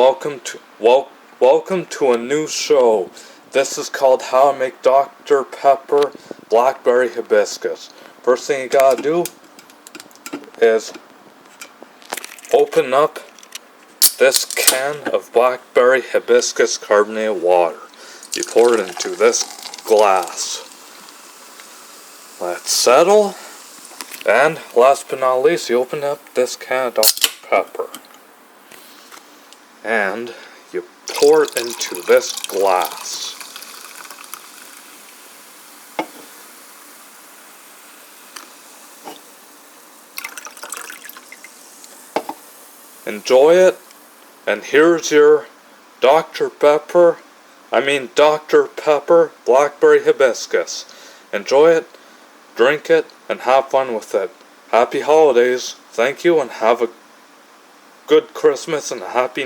Welcome to a new show. This is called How to Make Dr. Pepper Blackberry Hibiscus. First thing you gotta do is open up this can of Blackberry Hibiscus carbonated water. You pour it into this glass. Let it settle. And last but not least, you open up this can of Dr. Pepper. And you pour it into this glass. Enjoy it, and here's your Dr. Pepper Blackberry Hibiscus. Enjoy it, drink it, and have fun with it. Happy holidays, thank you, and have a good Christmas and a happy